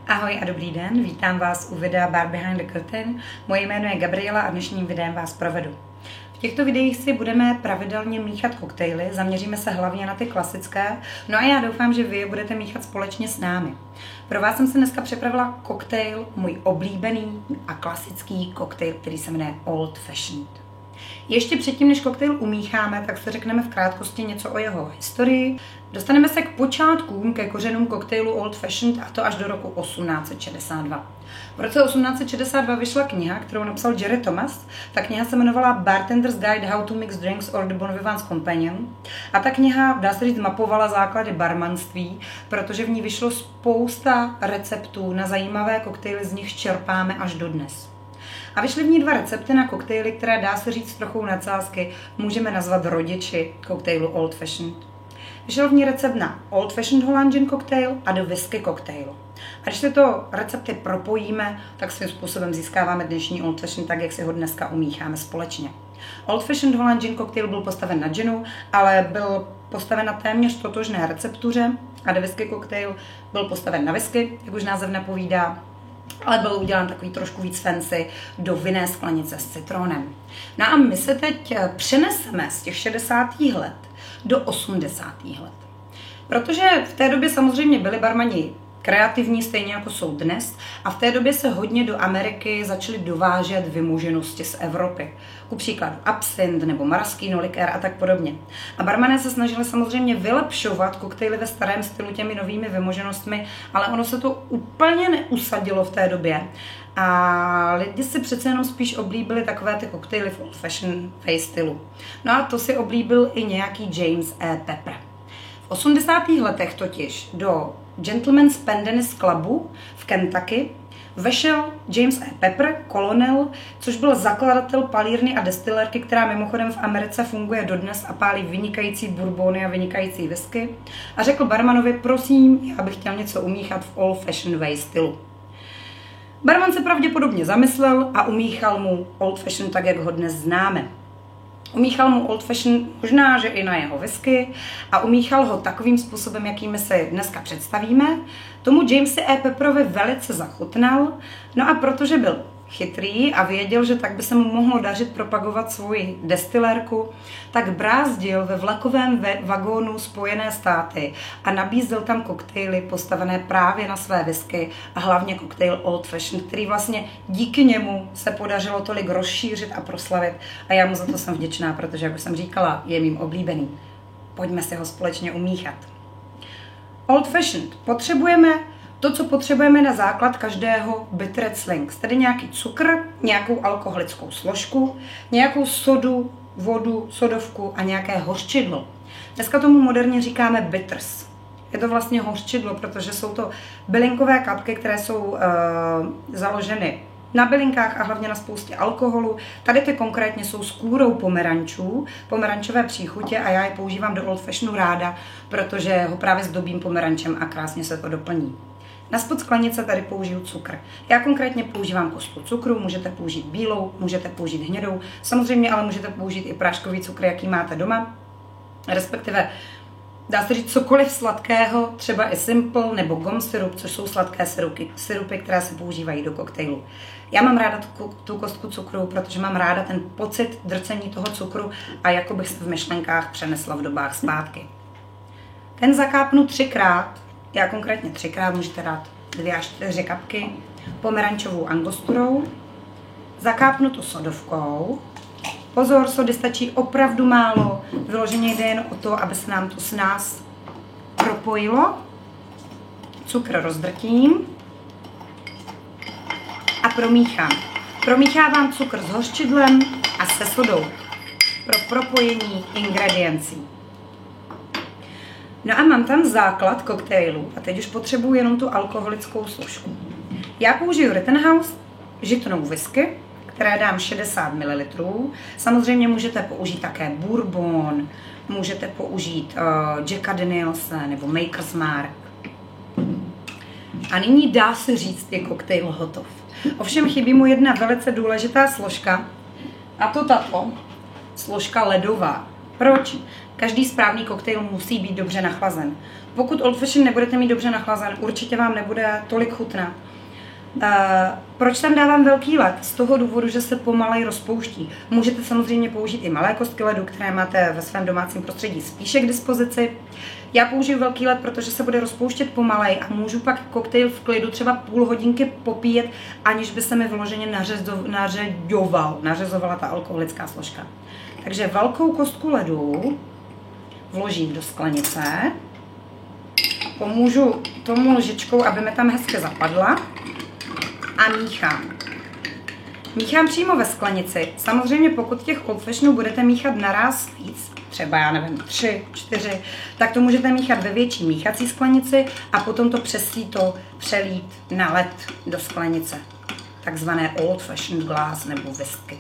Ahoj a dobrý den, vítám vás u videa Bar Behind the Curtain. Moje jméno je Gabriela a dnešním videem vás provedu. V těchto videích si budeme pravidelně míchat koktejly, zaměříme se hlavně na ty klasické, no a já doufám, že vy je budete míchat společně s námi. Pro vás jsem se dneska připravila koktejl, můj oblíbený a klasický koktejl, který se jmenuje Old Fashioned. Ještě předtím, než koktejl umícháme, tak se řekneme v krátkosti něco o jeho historii. Dostaneme se k počátkům, ke kořenům koktejlu Old Fashioned, a to až do roku 1862. V roce 1862 vyšla kniha, kterou napsal Jerry Thomas. Ta kniha se jmenovala Bartender's Guide How to Mix Drinks or the Bon Vivant's Companion. A ta kniha, dá se říct, mapovala základy barmanství, protože v ní vyšlo spousta receptů na zajímavé koktejly, z nich čerpáme až dodnes. A vyšly v ní dva recepty na koktejly, které, dá se říct, trochu nadsázky můžeme nazvat rodiči koktejlu Old Fashioned. Vyšel v ní recept na Old Fashioned Holandian cocktail a do whisky koktejlu. A když tyto recepty propojíme, tak svým způsobem získáváme dnešní Old Fashioned tak, jak si ho dneska umícháme společně. Old Fashioned Holandian cocktail byl postaven na ginu, ale byl postaven na téměř totožné receptuře, a do whisky koktejl byl postaven na whisky, jak už název napovídá, ale byl udělán takový trošku víc fancy do vinné sklenice s citronem. No a my se teď přeneseme z těch 60. let do 80. let. Protože v té době samozřejmě byli barmani kreativní, stejně jako jsou dnes, a v té době se hodně do Ameriky začaly dovážet vymoženosti z Evropy. Ku příkladu absint nebo maraschino likér a tak podobně. A barmané se snažili samozřejmě vylepšovat koktejly ve starém stylu těmi novými vymoženostmi, ale ono se to úplně neusadilo v té době. A lidi si přece jenom spíš oblíbili takové ty koktejly v old fashion stylu. No a to si oblíbil i nějaký James E. Pepper. V 80. letech totiž do Gentleman's Pendennis Clubu v Kentucky vešel James E. Pepper, kolonel, což byl zakladatel palírny a destilérky, která mimochodem v Americe funguje dodnes a pálí vynikající bourbony a vynikající whisky, a řekl barmanovi: prosím, já bych chtěl něco umíchat v old fashion way stylu. Barman se pravděpodobně zamyslel a umíchal mu old fashion tak, jak ho dnes známe. Umíchal mu old fashion možná, že i na jeho whisky, a umíchal ho takovým způsobem, jakými si dneska představíme. Tomu Jamesi E. Pepperovi velice zachutnal, no a protože byl chytrý a věděl, že tak by se mu mohlo dařit propagovat svoji destilérku, tak brázdil ve vlakovém vagónu Spojené státy a nabízel tam koktejly postavené právě na své whisky a hlavně koktejl Old Fashioned, který vlastně díky němu se podařilo tolik rozšířit a proslavit, a já mu za to jsem vděčná, protože, jak už jsem říkala, je mým oblíbený. Pojďme si ho společně umíchat. Old Fashioned potřebujeme to, co potřebujeme na základ každého bitter Riesling, tedy nějaký cukr, nějakou alkoholickou složku, nějakou sodu, vodu, sodovku a nějaké hořčidlo. Dneska tomu moderně říkáme bitters. Je to vlastně hořčidlo, protože jsou to bylinkové kapky, které jsou založeny na bylinkách a hlavně na spoustě alkoholu. Tady ty konkrétně jsou s kůrou pomerančů, pomerančové příchutě, a já je používám do Old Fashionu ráda, protože ho právě zdobím pomerančem a krásně se to doplní. Na spod sklenice tady použiju cukr. Já konkrétně používám kostku cukru, můžete použít bílou, můžete použít hnědou, samozřejmě ale můžete použít i práškový cukr, jaký máte doma, respektive dá se říct cokoliv sladkého, třeba i simple nebo gum syrup, což jsou sladké syrupy, které se používají do koktejlu. Já mám ráda tu kostku cukru, protože mám ráda ten pocit drcení toho cukru a jako bych se v myšlenkách přenesla v dobách zpátky. Ten zakápnu 3krát, já konkrétně 3krát, můžete dát 2 až 4 kapky, pomerančovou angosturou, zakápnu to sodovkou. Pozor, sody stačí opravdu málo, vyloženě jde jen o to, aby se nám to s nás propojilo. Cukr rozdrtím a promíchám. Promíchávám cukr s hořčidlem a se sodou pro propojení ingrediencí. No a mám tam základ koktejlu a teď už potřebuji jenom tu alkoholickou složku. Já použiju Rittenhouse žitnou whisky, které dám 60 ml. Samozřejmě můžete použít také bourbon, můžete použít Jacka Danielse nebo Maker's Mark. A nyní dá se říct, je koktejl hotov. Ovšem chybí mu jedna velice důležitá složka, a to tato složka ledová. Proč? Každý správný koktejl musí být dobře nachlazen. Pokud Old Fashioned nebudete mít dobře nachlazen, určitě vám nebude tolik chutnat. Proč tam dávám velký led? Z toho důvodu, že se pomalej rozpouští. Můžete samozřejmě použít i malé kostky ledu, které máte ve svém domácím prostředí spíše k dispozici. Já použiju velký led, protože se bude rozpouštět pomalej a můžu pak koktejl v klidu třeba půl hodinky popíjet, aniž by se mi vyloženě nařezovala ta alkoholická složka. Takže velkou kostku ledu vložím do sklenice, pomůžu tomu lžičkou, aby mi tam hezky zapadla a míchám. Míchám přímo ve sklenici. Samozřejmě pokud těch Old Fashionedů budete míchat naraz víc, třeba já nevím 3, 4, tak to můžete míchat ve větší míchací sklenici a potom to přelít na led do sklenice. Takzvané Old Fashioned glass nebo whisky.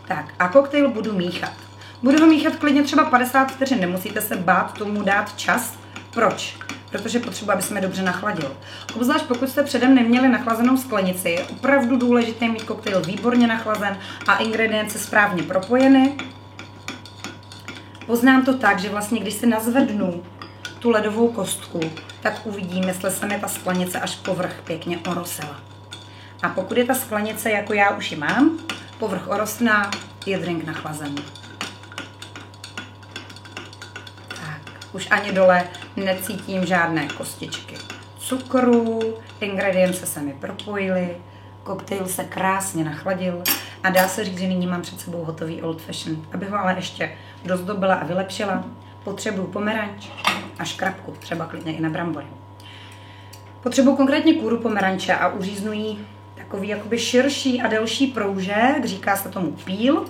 Tak a koktejl budu míchat. Budu ho míchat klidně třeba 50 vteřin, nemusíte se bát tomu dát čas. Proč? Protože potřebuji, aby se mi dobře nachladil. Obzvlášť pokud jste předem neměli nachlazenou sklenici, je opravdu důležité mít koktejl výborně nachlazen a ingredience správně propojeny. Poznám to tak, že vlastně když si nazvednu tu ledovou kostku, tak uvidím, jestli se mi ta sklenice až povrch pěkně orosila. A pokud je ta sklenice, jako já už ji mám, povrch orostná, je drink nachlazený. Už ani dole necítím žádné kostičky cukru, ingredience se mi propojily, koktejl se krásně nachladil a dá se říct, že nyní mám před sebou hotový Old Fashioned. Abych ho ale ještě dozdobila a vylepšila, potřebuju pomeranč a škrabku, třeba klidně i na brambory. Potřebuju konkrétně kůru pomeranče a uříznu jí takový jakoby širší a delší proužek, říká se tomu píl.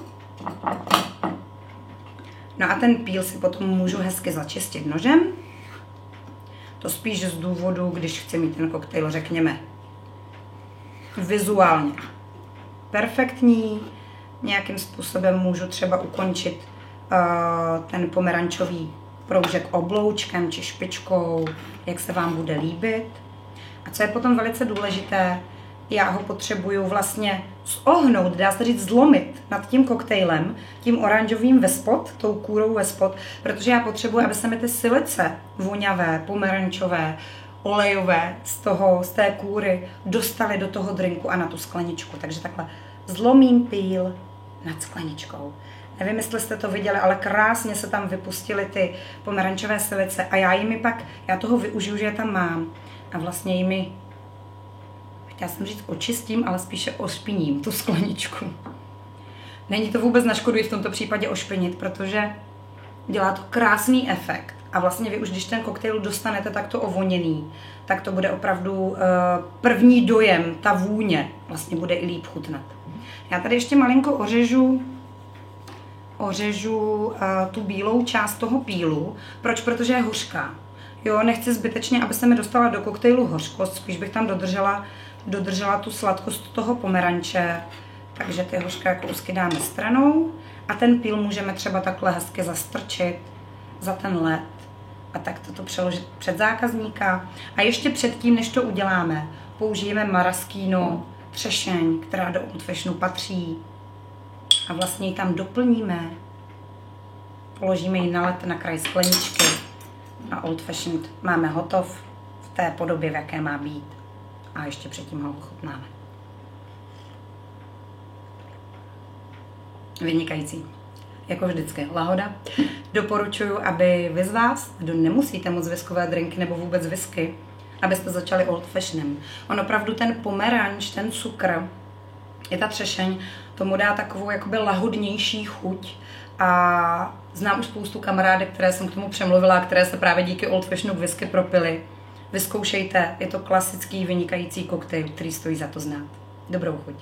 No a ten píl si potom můžu hezky začistit nožem. To spíš z důvodu, když chci mít ten koktejl, řekněme, vizuálně perfektní. Nějakým způsobem můžu třeba ukončit ten pomerančový proužek obloučkem či špičkou, jak se vám bude líbit. A co je potom velice důležité, já ho potřebuju vlastně zohnout, dá se říct zlomit nad tím koktejlem, tím oranžovým vespod, tou kůrou vespod, protože já potřebuji, aby se mi ty silice voňavé, pomerančové, olejové z té kůry dostaly do toho drinku a na tu skleničku. Takže takhle zlomím píl nad skleničkou. Nevím, jestli jste to viděli, ale krásně se tam vypustily ty pomerančové silice a já toho využiju, že je tam mám a vlastně jimi chtěla jsem říct očistím, ale spíše ošpiním tu skleničku. Není to vůbec na škodu i v tomto případě ošpinit, protože dělá to krásný efekt. A vlastně vy už, když ten koktejl dostanete takto ovoněný, tak to bude opravdu první dojem, ta vůně vlastně bude i líp chutnat. Já tady ještě malinko ořežu tu bílou část toho pílu. Proč? Protože je hořká. Jo, nechci zbytečně, aby se mi dostala do koktejlu hořkost, spíš bych tam dodržela tu sladkost toho pomeranče, takže ty hořké kousky dáme stranou a ten píl můžeme třeba takhle hezky zastrčit za ten led a tak to přeložit před zákazníka. A ještě předtím, než to uděláme, použijeme maraschino, třešeň, která do Old Fashioned patří a vlastně ji tam doplníme, položíme ji na led na kraj skleničky a Old Fashioned máme hotov v té podobě, v jaké má být. A ještě předtím ho ochutnáme. Vynikající. Jako vždycky, lahoda. Doporučuji, aby vy z vás, kdo nemusíte moc whiskové drinky nebo vůbec whisky, abyste začali Old Fashionem. On opravdu ten pomeranč, ten cukr, je ta třešeň, tomu dá takovou jakoby lahodnější chuť. A znám už spoustu kamarádek, které jsem k tomu přemluvila a které se právě díky Old Fashioned whisky propily. Vyzkoušejte, je to klasický vynikající koktejl, který stojí za to znát. Dobrou chuť.